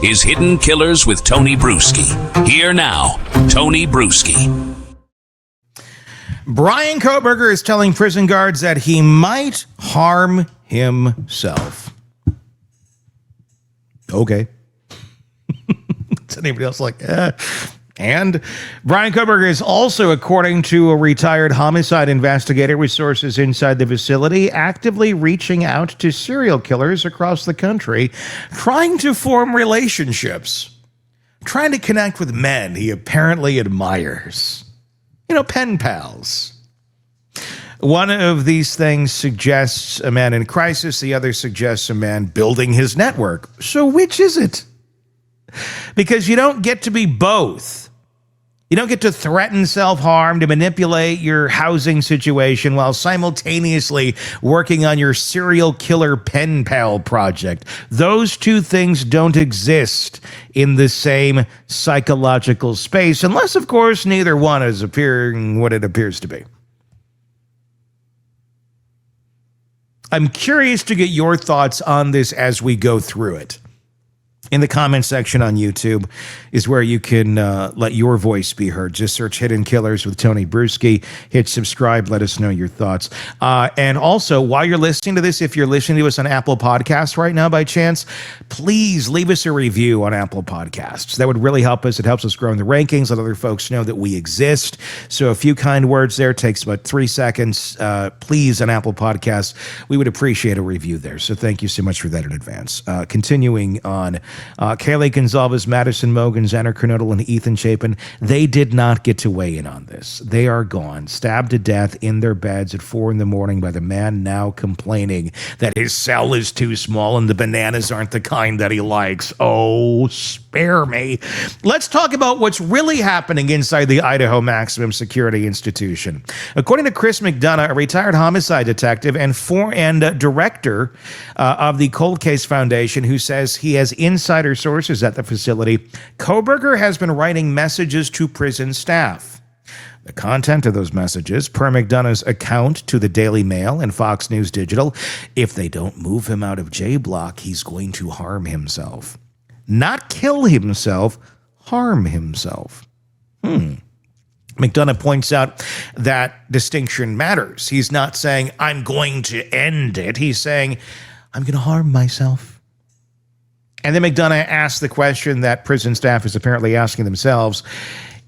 is Hidden Killers with Tony Bruschi. Here now, Tony Bruschi. Bryan Kohberger is telling prison guards that he might harm himself. Okay. Is anybody else like, And Bryan Kohberger is also, according to a retired homicide investigator with sources inside the facility, actively reaching out to serial killers across the country, trying to form relationships, trying to connect with men he apparently admires. Pen pals. One of these things suggests a man in crisis. The other suggests a man building his network. So which is it? Because you don't get to be both. You don't get to threaten self-harm, to manipulate your housing situation while simultaneously working on your serial killer pen pal project. Those two things don't exist in the same psychological space, unless, of course, neither one is appearing what it appears to be. I'm curious to get your thoughts on this as we go through it. In the comment section on YouTube is where you can let your voice be heard. Just search Hidden Killers with Tony Bruschi. Hit subscribe. Let us know your thoughts. And also, while you're listening to this, if you're listening to us on Apple Podcasts right now by chance, please leave us a review on Apple Podcasts. That would really help us. It helps us grow in the rankings. Let other folks know that we exist. So a few kind words there. Takes about 3 seconds. Please, on Apple Podcasts, we would appreciate a review there. So thank you so much for that in advance. Continuing on. Kaylee Gonzalez, Madison Mogan, Xander Kernodle, and Ethan Chapin, they did not get to weigh in on this. They are gone, stabbed to death in their beds at 4 a.m. by the man now complaining that his cell is too small and the bananas aren't the kind that he likes. Oh, spare me. Let's talk about what's really happening inside the Idaho Maximum Security Institution. According to Chris McDonough, a retired homicide detective and director of the Cold Case Foundation, who says he has insider sources at the facility, Kohberger has been writing messages to prison staff. The content of those messages, per McDonough's account to the Daily Mail and Fox News Digital, if they don't move him out of J Block, he's going to harm himself. Not kill himself, harm himself. McDonough points out that distinction matters. He's not saying, I'm going to end it. He's saying, I'm going to harm myself. And then McDonough asks the question that prison staff is apparently asking themselves,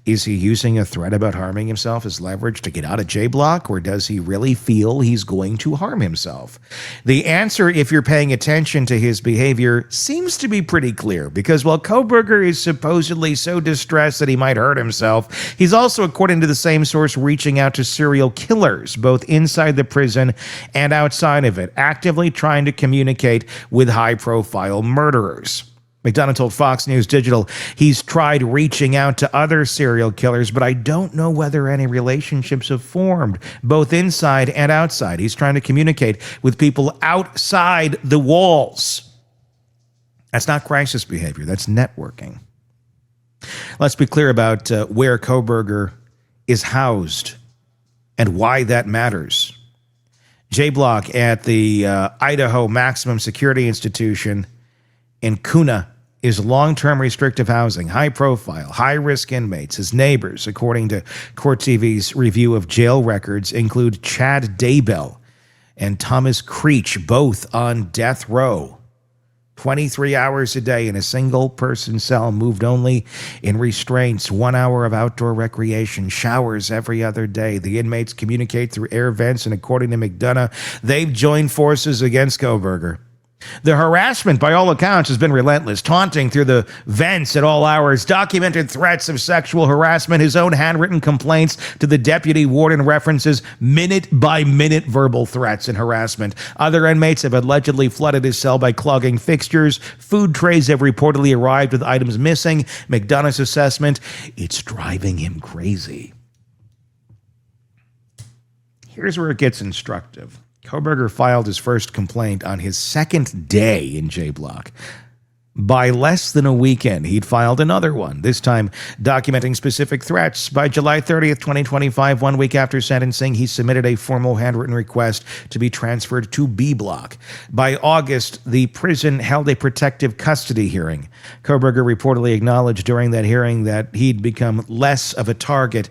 is he using a threat about harming himself as leverage to get out of J Block, or does he really feel he's going to harm himself? The answer, if you're paying attention to his behavior, seems to be pretty clear, because while Kohberger is supposedly so distressed that he might hurt himself, he's also, according to the same source, reaching out to serial killers, both inside the prison and outside of it, actively trying to communicate with high-profile murderers. McDonough told Fox News Digital he's tried reaching out to other serial killers, but I don't know whether any relationships have formed, both inside and outside. He's trying to communicate with people outside the walls. That's not crisis behavior. That's networking. Let's be clear about where Kohberger is housed and why that matters. J Block at the Idaho Maximum Security Institution in Kuna is long-term restrictive housing, high-profile, high-risk inmates. His neighbors, according to Court TV's review of jail records, include Chad Daybell and Thomas Creech, both on death row. 23 hours a day in a single-person cell, moved only in restraints, 1 hour of outdoor recreation, showers every other day. The inmates communicate through air vents, and according to McDonough, they've joined forces against Kohberger. The harassment, by all accounts, has been relentless, taunting through the vents at all hours, documented threats of sexual harassment, his own handwritten complaints to the deputy warden references minute-by-minute verbal threats and harassment. Other inmates have allegedly flooded his cell by clogging fixtures. Food trays have reportedly arrived with items missing. McDonough's assessment, it's driving him crazy. Here's where it gets instructive. Kohberger filed his first complaint on his second day in J Block. By less than a weekend, he'd filed another one, this time documenting specific threats. By July 30th, 2025, 1 week after sentencing, he submitted a formal handwritten request to be transferred to B Block. By August, the prison held a protective custody hearing. Kohberger reportedly acknowledged during that hearing that he'd become less of a target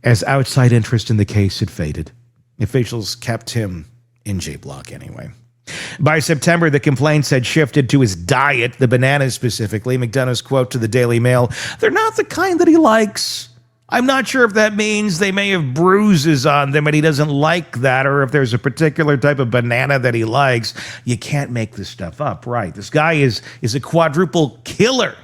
as outside interest in the case had faded. Officials kept him in J Block anyway. By September, the complaints had shifted to his diet, the bananas specifically. McDonough's quote to the Daily Mail, "They're not the kind that he likes. I'm not sure if that means they may have bruises on them and he doesn't like that, or if there's a particular type of banana that he likes." You can't make this stuff up, right? This guy is a quadruple killer.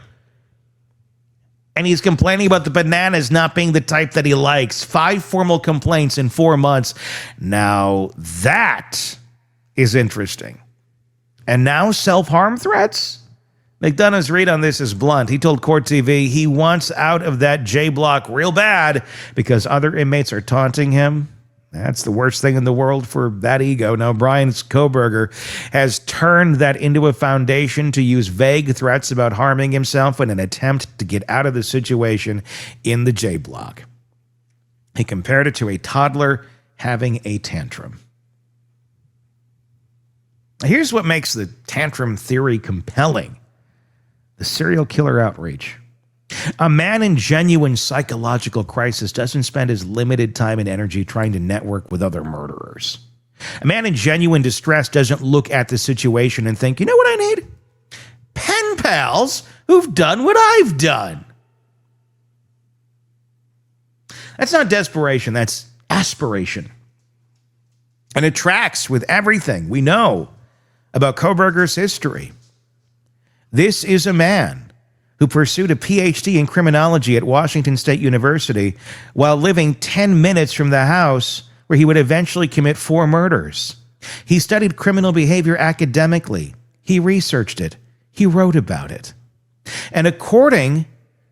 And he's complaining about the bananas not being the type that he likes. 5 formal complaints in 4 months. Now that is interesting. And now self-harm threats? McDonough's read on this is blunt. He told Court TV he wants out of that J Block real bad because other inmates are taunting him. That's the worst thing in the world for that ego. Now, Bryan Kohberger has turned that into a foundation to use vague threats about harming himself in an attempt to get out of the situation in the J Block. He compared it to a toddler having a tantrum. Here's what makes the tantrum theory compelling: the serial killer outreach. A man in genuine psychological crisis doesn't spend his limited time and energy trying to network with other murderers. A man in genuine distress doesn't look at the situation and think, you know what I need? Pen pals who've done what I've done. That's not desperation, that's aspiration. And it tracks with everything we know about Kohberger's history. This is a man who pursued a PhD in criminology at Washington State University while living 10 minutes from the house where he would eventually commit 4 murders. He studied criminal behavior academically. He researched it. He wrote about it. And according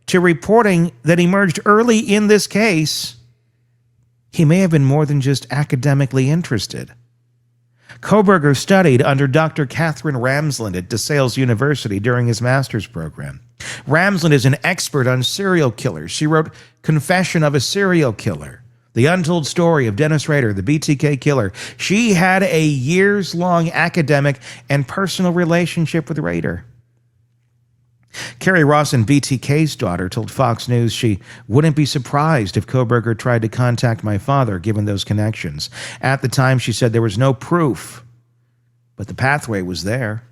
to reporting that emerged early in this case, he may have been more than just academically interested. Kohberger studied under Dr. Catherine Ramsland at DeSales University during his master's program. Ramsland is an expert on serial killers. She wrote Confession of a Serial Killer, The Untold Story of Dennis Rader, the BTK Killer. She had a years-long academic and personal relationship with Rader. Carrie Rawson, BTK's daughter, told Fox News she wouldn't be surprised if Kohberger tried to contact my father, given those connections. At the time, she said there was no proof, but the pathway was there.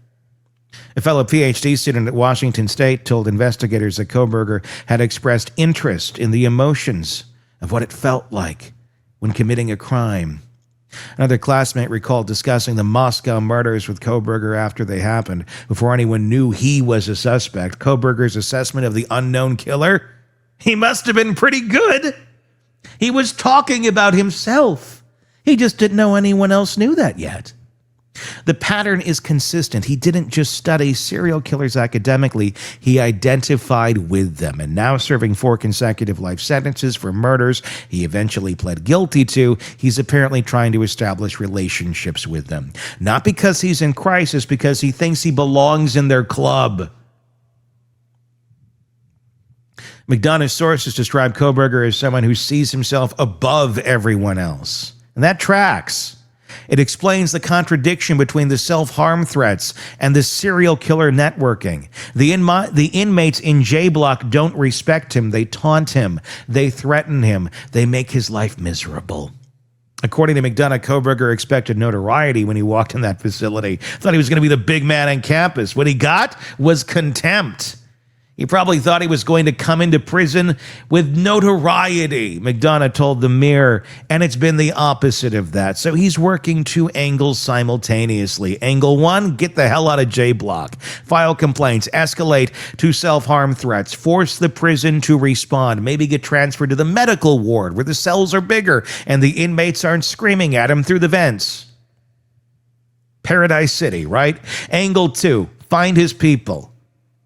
A fellow PhD student at Washington State told investigators that Kohberger had expressed interest in the emotions of what it felt like when committing a crime. Another classmate recalled discussing the Moscow murders with Kohberger after they happened, before anyone knew he was a suspect. Kohberger's assessment of the unknown killer? He must have been pretty good. He was talking about himself. He just didn't know anyone else knew that yet. The pattern is consistent. He didn't just study serial killers academically, he identified with them. And now serving 4 consecutive life sentences for murders he eventually pled guilty to, he's apparently trying to establish relationships with them. Not because he's in crisis, because he thinks he belongs in their club. McDonough's sources describe Kohberger as someone who sees himself above everyone else. And that tracks. It explains the contradiction between the self-harm threats and the serial killer networking. The inmates in J Block don't respect him. They taunt him. They threaten him. They make his life miserable. According to McDonough, Kohberger expected notoriety when he walked in that facility. Thought he was going to be the big man on campus. What he got was contempt. He probably thought he was going to come into prison with notoriety, McDonough told the Mirror, and it's been the opposite of that. So he's working 2 angles simultaneously. Angle 1, get the hell out of J Block. File complaints, escalate to self-harm threats, force the prison to respond, maybe get transferred to the medical ward where the cells are bigger and the inmates aren't screaming at him through the vents. Paradise City, right? Angle 2, find his people.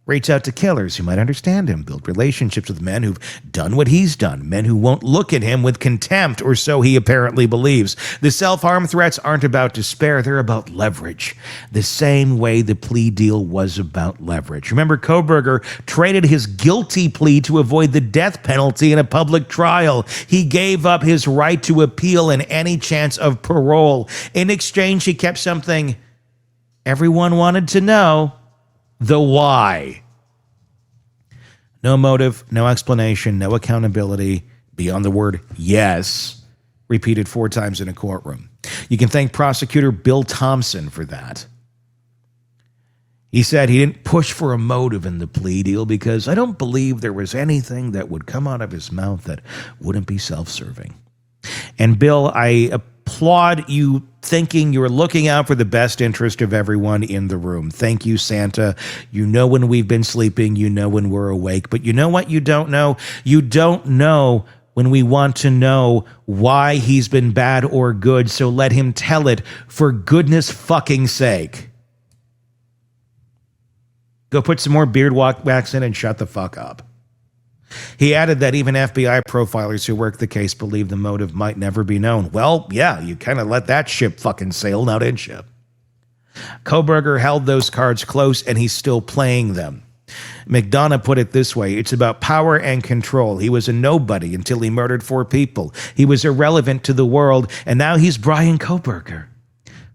Reach out to killers who might understand him. Build relationships with men who've done what he's done. Men who won't look at him with contempt, or so he apparently believes. The self-harm threats aren't about despair. They're about leverage. The same way the plea deal was about leverage. Remember, Kohberger traded his guilty plea to avoid the death penalty in a public trial. He gave up his right to appeal and any chance of parole. In exchange, he kept something everyone wanted to know: the why. No motive, no explanation, no accountability beyond the word yes, repeated 4 times in a courtroom. You can thank prosecutor Bill Thompson for that. He said he didn't push for a motive in the plea deal because I don't believe there was anything that would come out of his mouth that wouldn't be self-serving. And Bill, I applaud you thinking you're looking out for the best interest of everyone in the room. Thank you, Santa. You know when we've been sleeping. You know when we're awake. But you know what you don't know? You don't know when we want to know why he's been bad or good, so let him tell it for goodness fucking sake. Go put some more beard wax in and shut the fuck up. He added that even FBI profilers who worked the case believe the motive might never be known. Well, yeah, you kind of let that ship fucking sail, now didn't you? Kohberger held those cards close, and he's still playing them. McDonough put it this way: it's about power and control. He was a nobody until he murdered 4 people. He was irrelevant to the world, and now he's Bryan Kohberger,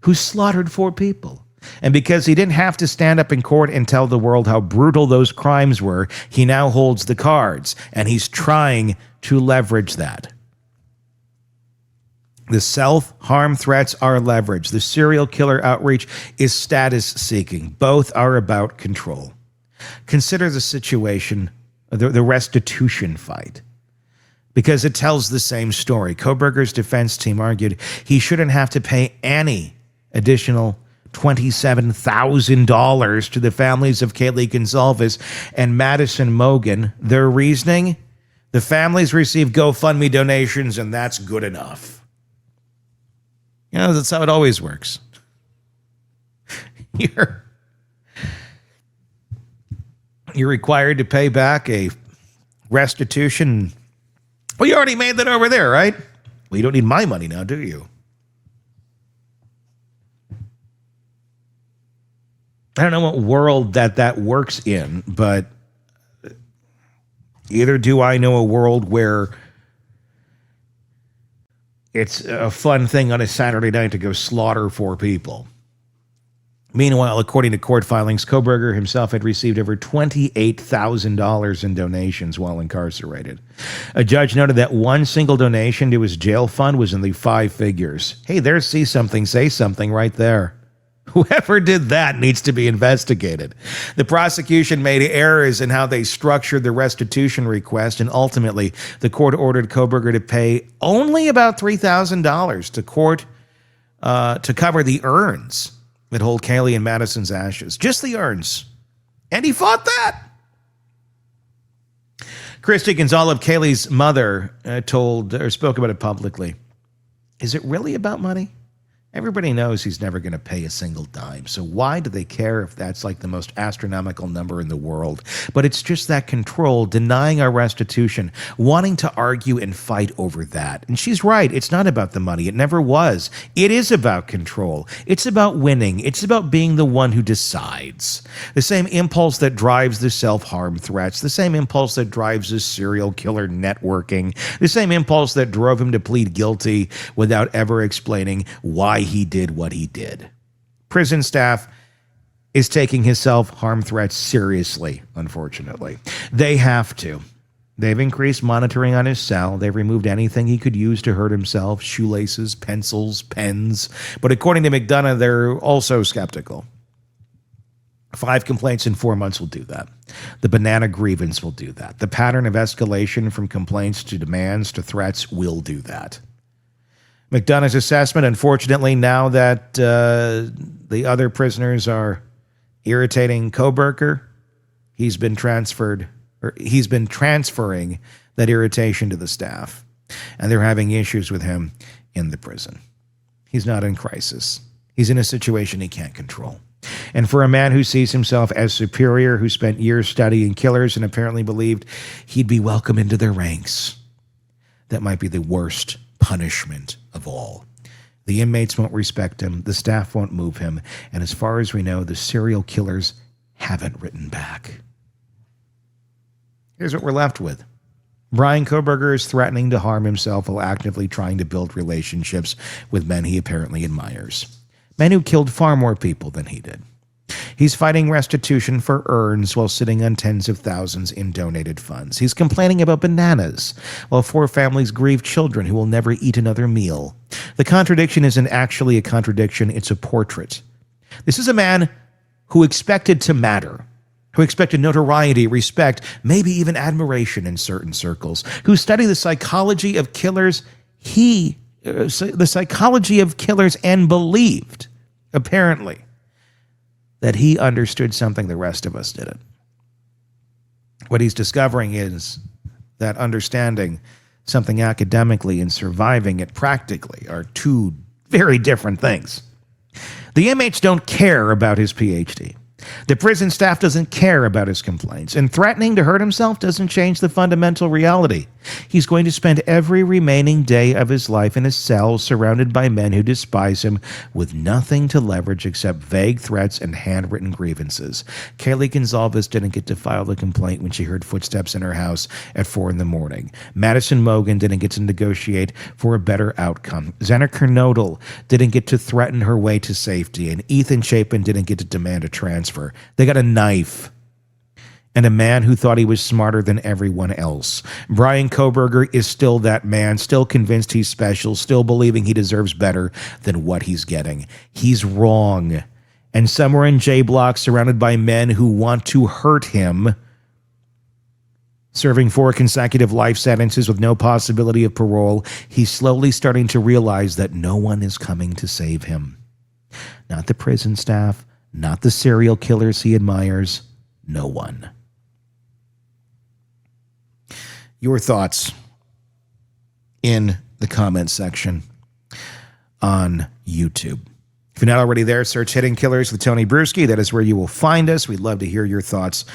who slaughtered 4 people. And because he didn't have to stand up in court and tell the world how brutal those crimes were, he now holds the cards, and he's trying to leverage that. The self-harm threats are leverage. The serial killer outreach is status-seeking. Both are about control. Consider the situation, the restitution fight, because it tells the same story. Kohberger's defense team argued he shouldn't have to pay any additional $27,000 to the families of Kaylee Gonzalez and Madison Mogan. Their reasoning? The families receive GoFundMe donations, and that's good enough. You know, that's how it always works. You're required to pay back a restitution. Well, you already made that over there, right? Well, you don't need my money now, do you? I don't know what world that works in, but either do I know a world where it's a fun thing on a Saturday night to go slaughter 4 people. Meanwhile, according to court filings, Kohberger himself had received over $28,000 in donations while incarcerated. A judge noted that one single donation to his jail fund was in the 5 figures. Hey, there's see something, say something right there. Whoever did that needs to be investigated. The prosecution made errors in how they structured the restitution request, and ultimately, the court ordered Kohberger to pay only about $3,000 to court to cover the urns that hold Kaylee and Madison's ashes. Just the urns. And he fought that. Christy Gonzalez, Kaylee's mother, spoke about it publicly. Is it really about money? Everybody knows he's never going to pay a single dime. So why do they care if that's like the most astronomical number in the world? But it's just that control, denying our restitution, wanting to argue and fight over that. And she's right. It's not about the money. It never was. It is about control. It's about winning. It's about being the one who decides. The same impulse that drives the self-harm threats, the same impulse that drives the serial killer networking, the same impulse that drove him to plead guilty without ever explaining why he did what he did. Prison staff is taking his self-harm threats seriously, unfortunately. They have to. They've increased monitoring on his cell. They've removed anything he could use to hurt himself, shoelaces, pencils, pens. But according to McDonough, they're also skeptical. 5 complaints in 4 months will do that. The banana grievance will do that. The pattern of escalation from complaints to demands to threats will do that. McDonough's assessment, unfortunately, now that the other prisoners are irritating Kohberger, he's been transferring that irritation to the staff, and they're having issues with him in the prison. He's not in crisis. He's in a situation he can't control. And for a man who sees himself as superior, who spent years studying killers and apparently believed he'd be welcome into their ranks, that might be the worst punishment of all. The inmates won't respect him, the staff won't move him, and as far as we know, the serial killers haven't written back. Here's what we're left with. Bryan Kohberger is threatening to harm himself while actively trying to build relationships with men he apparently admires. Men who killed far more people than he did. He's fighting restitution for earns while sitting on tens of thousands in donated funds. He's complaining about bananas while 4 families grieve children who will never eat another meal. The contradiction isn't actually a contradiction, it's a portrait. This is a man who expected to matter, who expected notoriety, respect, maybe even admiration in certain circles, who studied the psychology of killers, the psychology of killers and believed, apparently, that he understood something the rest of us didn't. What he's discovering is that understanding something academically and surviving it practically are 2 very different things. The inmates don't care about his PhD. The prison staff doesn't care about his complaints, and threatening to hurt himself doesn't change the fundamental reality. He's going to spend every remaining day of his life in a cell surrounded by men who despise him with nothing to leverage except vague threats and handwritten grievances. Kaylee Gonzalez didn't get to file the complaint when she heard footsteps in her house at 4 a.m. Madison Mogan didn't get to negotiate for a better outcome. Xana Kernodle didn't get to threaten her way to safety, and Ethan Chapin didn't get to demand a transfer. They got a knife. And a man who thought he was smarter than everyone else. Bryan Kohberger is still that man, still convinced he's special, still believing he deserves better than what he's getting. He's wrong. And somewhere in J Block, surrounded by men who want to hurt him, serving 4 consecutive life sentences with no possibility of parole, he's slowly starting to realize that no one is coming to save him. Not the prison staff, not the serial killers he admires, no one. Your thoughts in the comments section on YouTube. If you're not already there, search Hidden Killers with Tony Bruschi. That is where you will find us. We'd love to hear your thoughts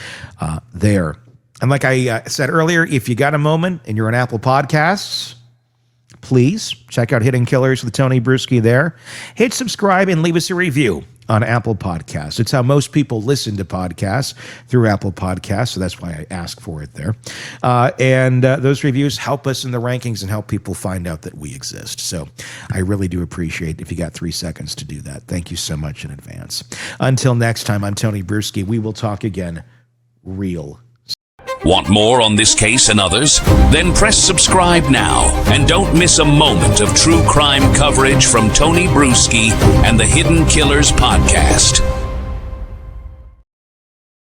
there. And like I said earlier, if you got a moment and you're on Apple Podcasts, please check out Hidden Killers with Tony Bruschi there. Hit subscribe and leave us a review on Apple Podcasts. It's how most people listen to podcasts, through Apple Podcasts, so that's why I ask for it there. And those reviews help us in the rankings and help people find out that we exist. So I really do appreciate if you got 3 seconds to do that. Thank you so much in advance. Until next time, I'm Tony Bruschi. We will talk again real. Want more on this case and others? Then press subscribe now and don't miss a moment of true crime coverage from Tony Bruschi and the Hidden Killers podcast.